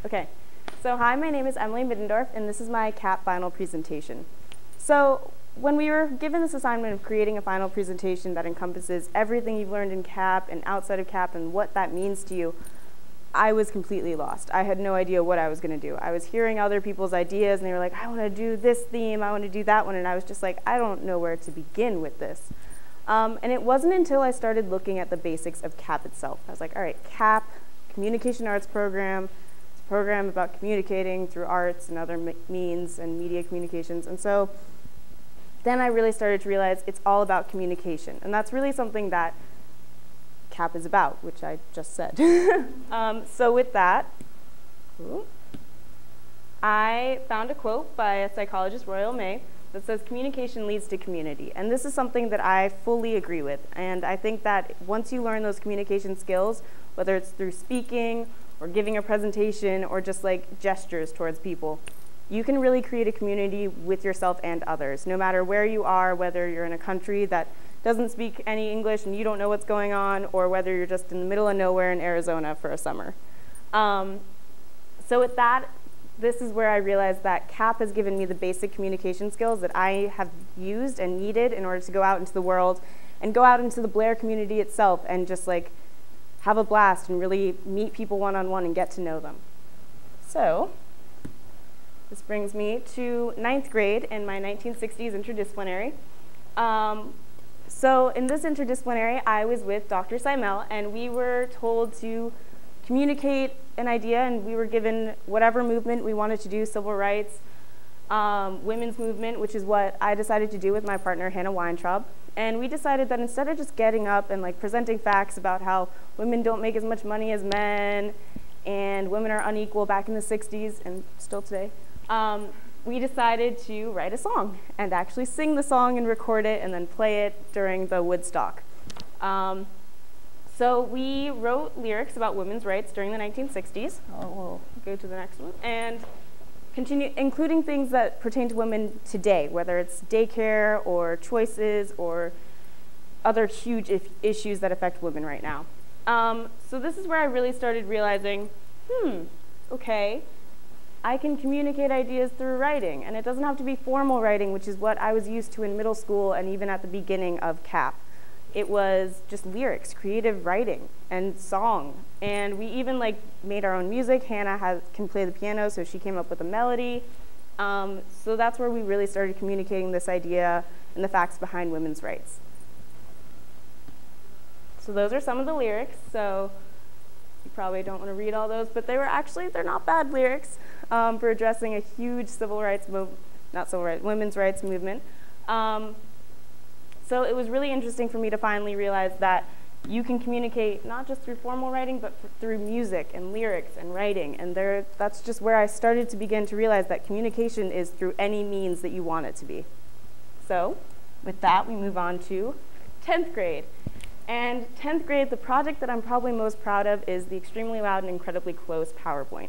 Okay, so hi, my name is Emily Middendorf, and this is my CAP final presentation. So when we were given this assignment of creating a final presentation that encompasses everything you've learned in CAP and outside of CAP and what that means to you, I was completely lost. I had no idea what I was going to do. I was hearing other people's ideas, and they were like, I want to do this theme, I want to do that one, and I was just like, I don't know where to begin with this. And it wasn't until I started looking at the basics of CAP itself. I was like, all right, CAP, Communication Arts Program, it's a program about communicating through arts and other means and media communications. And so then I really started to realize it's all about communication. And that's really something that CAP is about, which I just said. So with that, I found a quote by a psychologist, Royal May, that says communication leads to community. And this is something that I fully agree with. And I think that once you learn those communication skills, whether it's through speaking or giving a presentation or just like gestures towards people, you can really create a community with yourself and others, no matter where you are, whether you're in a country that doesn't speak any English and you don't know what's going on, or whether you're just in the middle of nowhere in Arizona for a summer. So with that, this is where I realized that CAP has given me the basic communication skills that I have used and needed in order to go out into the world and go out into the Blair community itself and just like have a blast and really meet people one-on-one and get to know them. So this brings me to 9th grade in my 1960s interdisciplinary. So in this interdisciplinary, I was with Dr. Simel, and we were told to communicate an idea, and we were given whatever movement we wanted to do, civil rights, women's movement, which is what I decided to do with my partner, Hannah Weintraub. And we decided that instead of just getting up and like presenting facts about how women don't make as much money as men, and women are unequal back in the 60s and still today, we decided to write a song and actually sing the song and record it and then play it during the Woodstock. So we wrote lyrics about women's rights during the 1960s. We'll go to the next one. And continue, including things that pertain to women today, whether it's daycare or choices or other huge issues that affect women right now. So this is where I really started realizing, okay, I can communicate ideas through writing, and it doesn't have to be formal writing, which is what I was used to in middle school and even at the beginning of CAP. It was just lyrics, creative writing, and song. And we even like made our own music. Hannah can play the piano, so she came up with a melody. So that's where we really started communicating this idea and the facts behind women's rights. So those are some of the lyrics. So you probably don't want to read all those, but they're not bad lyrics for addressing a huge women's rights movement. So it was really interesting for me to finally realize that you can communicate not just through formal writing, but through music and lyrics and writing. And that's just where I started to begin to realize that communication is through any means that you want it to be. So with that, we move on to 10th grade. And 10th grade, the project that I'm probably most proud of is the Extremely Loud and Incredibly Close PowerPoint.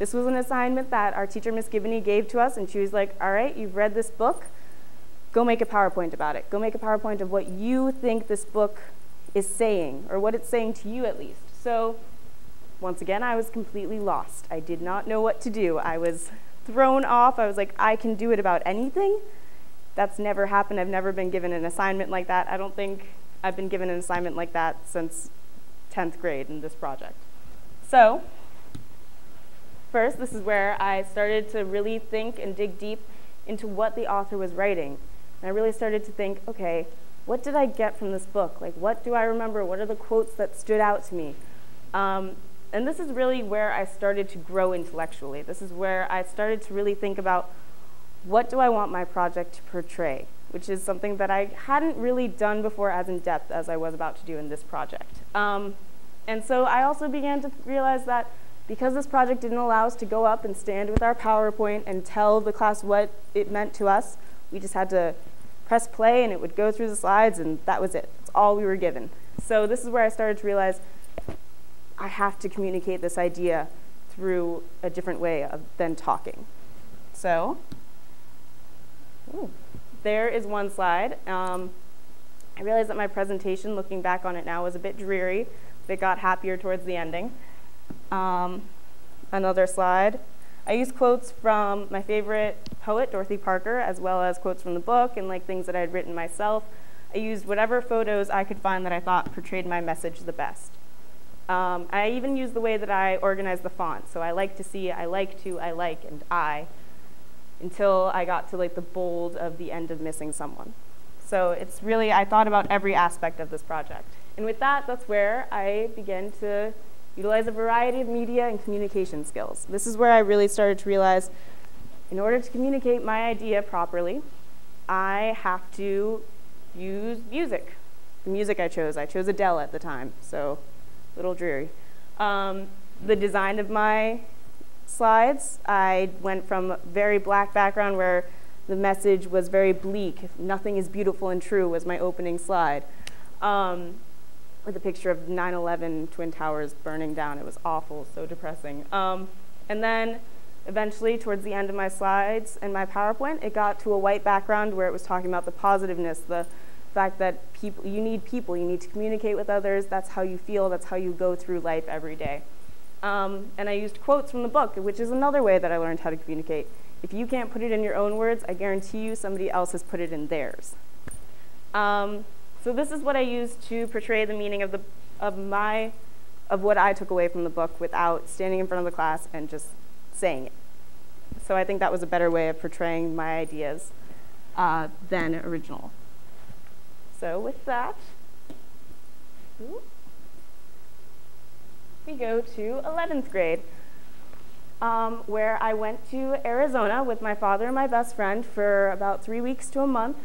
This was an assignment that our teacher, Miss Gibney, gave to us, and she was like, all right, you've read this book. Go make a PowerPoint about it. Go make a PowerPoint of what you think this book is saying, or what it's saying to you at least. So once again, I was completely lost. I did not know what to do. I was thrown off. I was like, I can do it about anything? That's never happened. I've never been given an assignment like that. I don't think I've been given an assignment like that since 10th grade in this project. So first, this is where I started to really think and dig deep into what the author was writing. And I really started to think, okay, what did I get from this book? Like, what do I remember? What are the quotes that stood out to me? And this is really where I started to grow intellectually. This is where I started to really think about, what do I want my project to portray? Which is something that I hadn't really done before as in depth as I was about to do in this project. And so I also began to realize that because this project didn't allow us to go up and stand with our PowerPoint and tell the class what it meant to us, we just had to press play and it would go through the slides, and that was it. That's all we were given. So this is where I started to realize I have to communicate this idea through a different way than talking. So there is one slide. I realized that my presentation, looking back on it now, was a bit dreary, but it got happier towards the ending. another slide. I use quotes from my favorite poet, Dorothy Parker, as well as quotes from the book and like things that I had written myself. I used whatever photos I could find that I thought portrayed my message the best. I even used the way that I organized the font. So I like to see, I like to, I like, and I, until I got to like the bold of the end of missing someone. So it's really, I thought about every aspect of this project. And with that, that's where I began to utilize a variety of media and communication skills. This is where I really started to realize, in order to communicate my idea properly, I have to use music. The music I chose Adele at the time, so a little dreary. The design of my slides, I went from a very black background where the message was very bleak. Nothing is beautiful and true was my opening slide. With a picture of 9/11 Twin Towers burning down. It was awful, so depressing. And then eventually, towards the end of my slides and my PowerPoint, it got to a white background where it was talking about the positiveness, the fact that you need to communicate with others. That's how you feel, that's how you go through life every day. And I used quotes from the book, which is another way that I learned how to communicate. If you can't put it in your own words, I guarantee you somebody else has put it in theirs. So this is what I used to portray the meaning of what I took away from the book without standing in front of the class and just saying it. So I think that was a better way of portraying my ideas than original. So with that, we go to 11th grade, where I went to Arizona with my father and my best friend for about 3 weeks to a month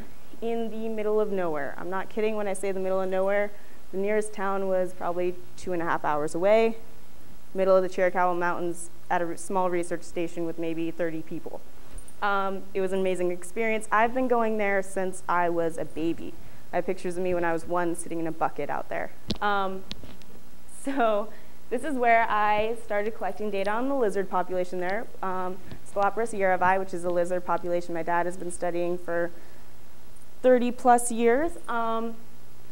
in the middle of nowhere. I'm not kidding when I say the middle of nowhere. The nearest town was probably 2.5 hours away, middle of the Chiricahua Mountains at a small research station with maybe 30 people. It was an amazing experience. I've been going there since I was a baby. I have pictures of me when I was 1 sitting in a bucket out there. So this is where I started collecting data on the lizard population there. Scolopus yerevi, which is a lizard population my dad has been studying for 30+ years. So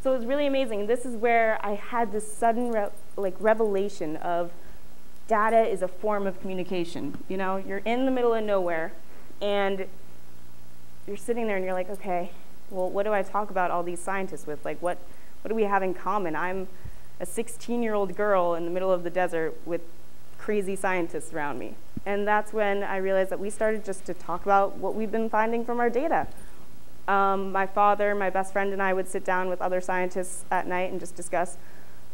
it was really amazing. This is where I had this sudden revelation of data is a form of communication. You know, you're in the middle of nowhere and you're sitting there and you're like, okay, well, what do I talk about all these scientists with? Like, what do we have in common? I'm a 16-year-old girl in the middle of the desert with crazy scientists around me. And that's when I realized that we started just to talk about what we've been finding from our data. My father, my best friend, and I would sit down with other scientists at night and just discuss,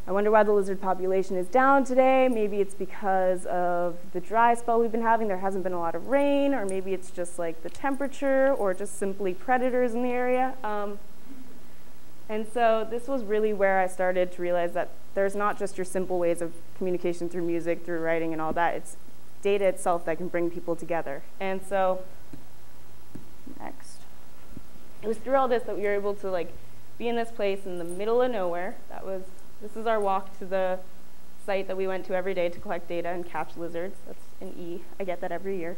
I wonder why the lizard population is down today. Maybe it's because of the dry spell we've been having. There hasn't been a lot of rain, or maybe it's just like the temperature, or just simply predators in the area. And so this was really where I started to realize that there's not just your simple ways of communication through music, through writing and all that. It's data itself that can bring people together. And so, next. It was through all this that we were able to be in this place in the middle of nowhere. This is our walk to the site that we went to every day to collect data and catch lizards. That's an E. I get that every year.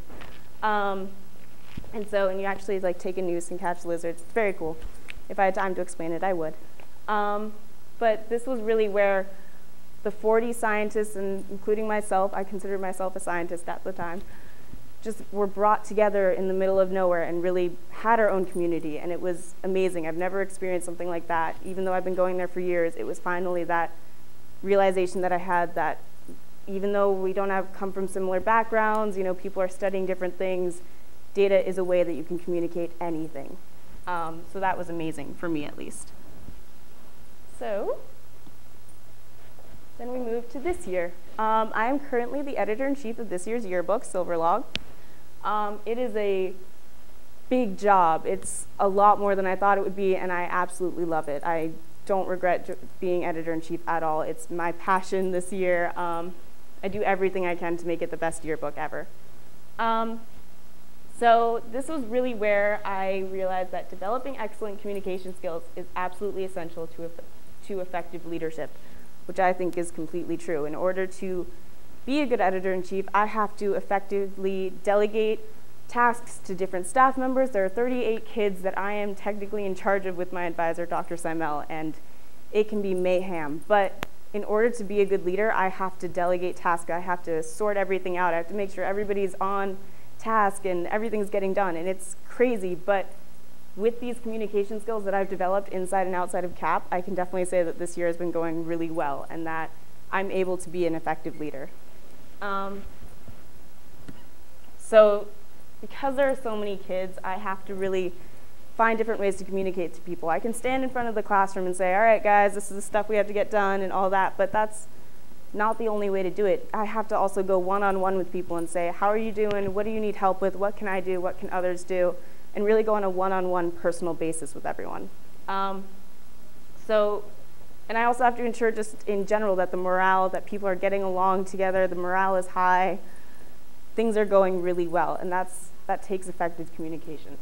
And you actually take a noose and catch lizards. It's very cool. If I had time to explain it, I would. But this was really where the 40 scientists, and including myself, I considered myself a scientist at the time, just were brought together in the middle of nowhere and really had our own community. And it was amazing. I've never experienced something like that. Even though I've been going there for years, it was finally that realization that I had that even though we don't come from similar backgrounds, people are studying different things, data is a way that you can communicate anything. So that was amazing, for me at least. So then we move to this year. I am currently the editor-in-chief of this year's yearbook, Silverlog. It is a big job. It's a lot more than I thought it would be, and I absolutely love it. I don't regret being editor-in-chief at all. It's my passion this year. I do everything I can to make it the best yearbook ever. So this was really where I realized that developing excellent communication skills is absolutely essential to effective leadership, which I think is completely true. In order to be a good editor-in-chief, I have to effectively delegate tasks to different staff members. There are 38 kids that I am technically in charge of with my advisor, Dr. Simel, and it can be mayhem. But in order to be a good leader, I have to delegate tasks. I have to sort everything out. I have to make sure everybody's on task and everything's getting done. And it's crazy, but with these communication skills that I've developed inside and outside of CAP, I can definitely say that this year has been going really well and that I'm able to be an effective leader. So because there are so many kids, I have to really find different ways to communicate to people. I can stand in front of the classroom and say, all right, guys, this is the stuff we have to get done and all that, but that's not the only way to do it. I have to also go one-on-one with people and say, how are you doing? What do you need help with? What can I do? What can others do? And really go on a one-on-one personal basis with everyone. And I also have to ensure just in general that the morale, that people are getting along together, the morale is high, things are going really well, and that takes effective communication.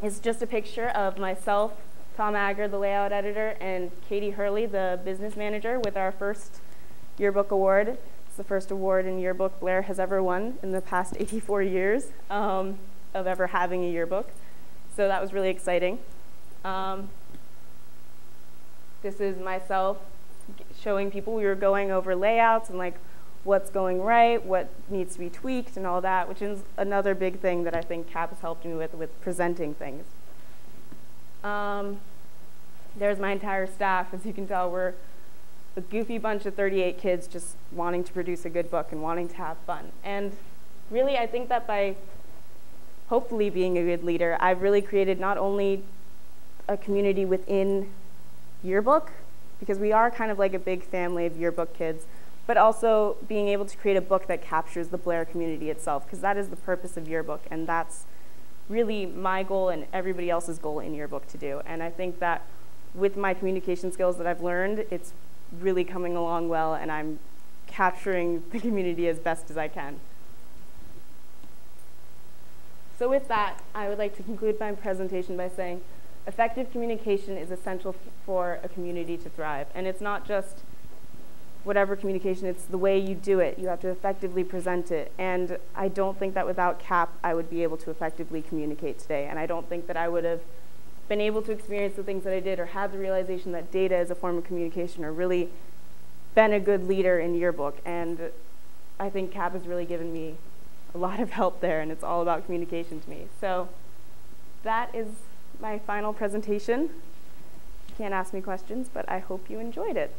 It's just a picture of myself, Tom Agger, the layout editor, and Katie Hurley, the business manager, with our first yearbook award. It's the first award in yearbook Blair has ever won in the past 84 years of ever having a yearbook. So that was really exciting. This is myself showing people. We were going over layouts and like what's going right, what needs to be tweaked and all that, which is another big thing that I think CAP has helped me with presenting things. There's my entire staff. As you can tell, we're a goofy bunch of 38 kids just wanting to produce a good book and wanting to have fun. And really, I think that by hopefully being a good leader, I've really created not only a community within yearbook, because we are kind of like a big family of yearbook kids, but also being able to create a book that captures the Blair community itself, because that is the purpose of yearbook, and that's really my goal and everybody else's goal in yearbook to do. And I think that with my communication skills that I've learned, it's really coming along well, and I'm capturing the community as best as I can. So with that, I would like to conclude my presentation by saying effective communication is essential for a community to thrive. And it's not just whatever communication, it's the way you do it. You have to effectively present it. And I don't think that without CAP, I would be able to effectively communicate today. And I don't think that I would have been able to experience the things that I did or had the realization that data is a form of communication or really been a good leader in yearbook. And I think CAP has really given me a lot of help there, and it's all about communication to me. So that is my final presentation. You can't ask me questions, but I hope you enjoyed it.